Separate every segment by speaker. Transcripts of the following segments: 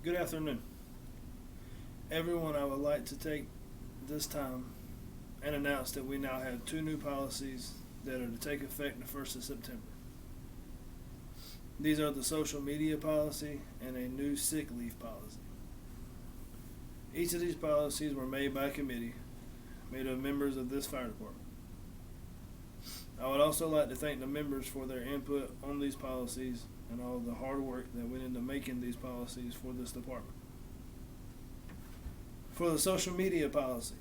Speaker 1: Good afternoon. Everyone, I would like to take this time and announce that we now have two new policies that are to take effect the 1st of September. These are the social media policy and a new sick leave policy. Each of these policies were made by a committee made of members of this fire department. I would also like to thank the members for their input on these policies and all the hard work that went into making these policies for this department. For the social media policy,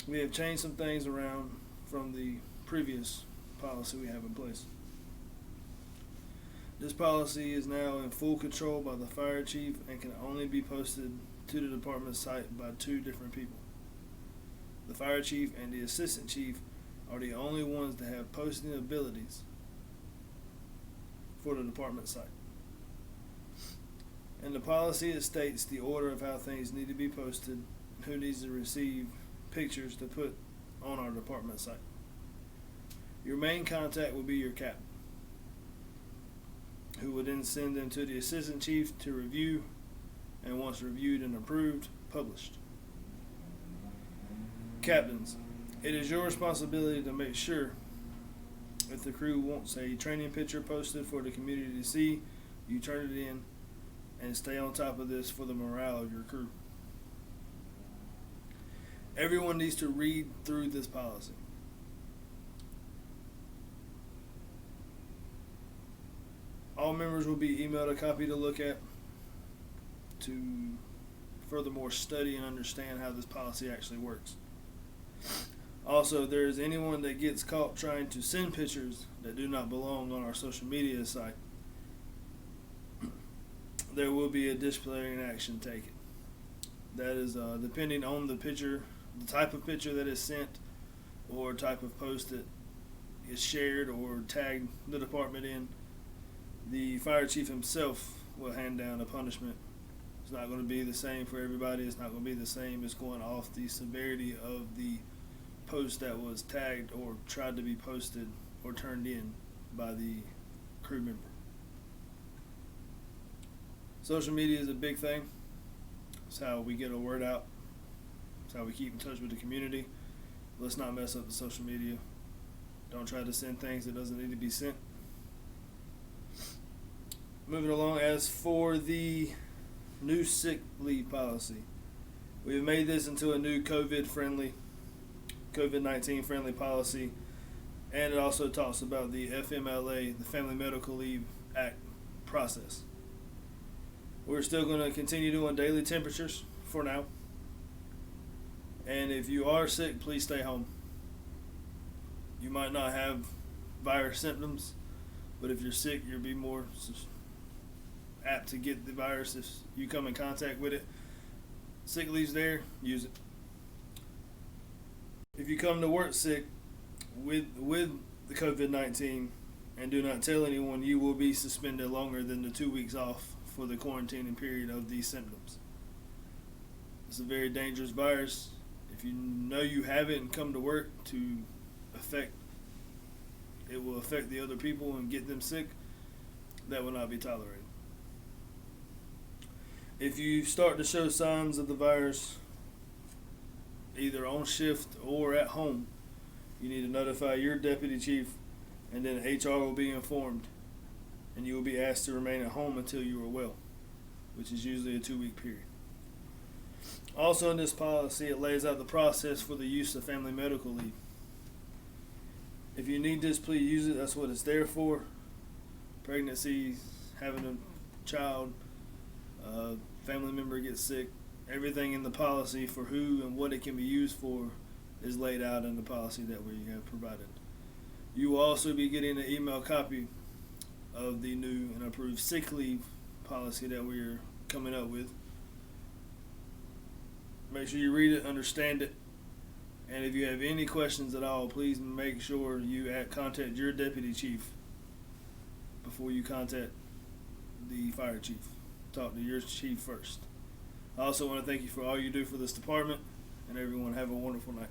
Speaker 1: we have changed some things around from the previous policy we have in place. This policy is now in full control by the fire chief and can only be posted to the department site by two different people. The fire chief and the assistant chief are the only ones that have posting abilities for the department site. In the policy, it states the order of how things need to be posted, who needs to receive pictures to put on our department site. Your main contact will be your captain, who will then send them to the assistant chief to review, and once reviewed and approved, published. Captains, it is your responsibility to make sure if the crew wants a training picture posted for the community to see, you turn it in and stay on top of this for the morale of your crew. Everyone needs to read through this policy. All members will be emailed a copy to look at to furthermore study and understand how this policy actually works. Also, if there is anyone that gets caught trying to send pictures that do not belong on our social media site, there will be a disciplinary action taken. That is depending on the picture, the type of picture that is sent, or type of post that is shared or tagged the department in. The fire chief himself will hand down a punishment. It's not going to be the same for everybody. It's not going to be the same. It's going off the severity of the post that was tagged or tried to be posted or turned in by the crew member. Social media is a big thing. It's how we get a word out. It's how we keep in touch with the community. Let's not mess up the social media. Don't try to send things that doesn't need to be sent. Moving along, as for the new sick leave policy, we have made this into a new COVID-19 friendly policy, and it also talks about the FMLA, the Family Medical Leave Act process. We're still going to continue doing daily temperatures for now. And if you are sick, please stay home. You might not have virus symptoms, but if you're sick, you'll be more apt to get the virus if you come in contact with it. Sick leave's there, use it. If you come to work sick with the COVID-19 and do not tell anyone, you will be suspended longer than the 2 weeks off for the quarantining period of these symptoms. It's a very dangerous virus. If you know you have it and come to work it will affect the other people and get them sick, that will not be tolerated. If you start to show signs of the virus, either on shift or at home, you need to notify your deputy chief, and then HR will be informed, and you will be asked to remain at home until you are well, which is usually a 2-week period. Also in this policy, it lays out the process for the use of family medical leave. If you need this, please use it. That's what it's there for. Pregnancy, having a child, family member gets sick, everything in the policy for who and what it can be used for is laid out in the policy that we have provided. You will also be getting an email copy of the new and approved sick leave policy that we are coming up with. Make sure you read it, understand it, and if you have any questions at all, please make sure you contact your deputy chief before you contact the fire chief. Talk to your chief first. I also want to thank you for all you do for this department, and everyone have a wonderful night.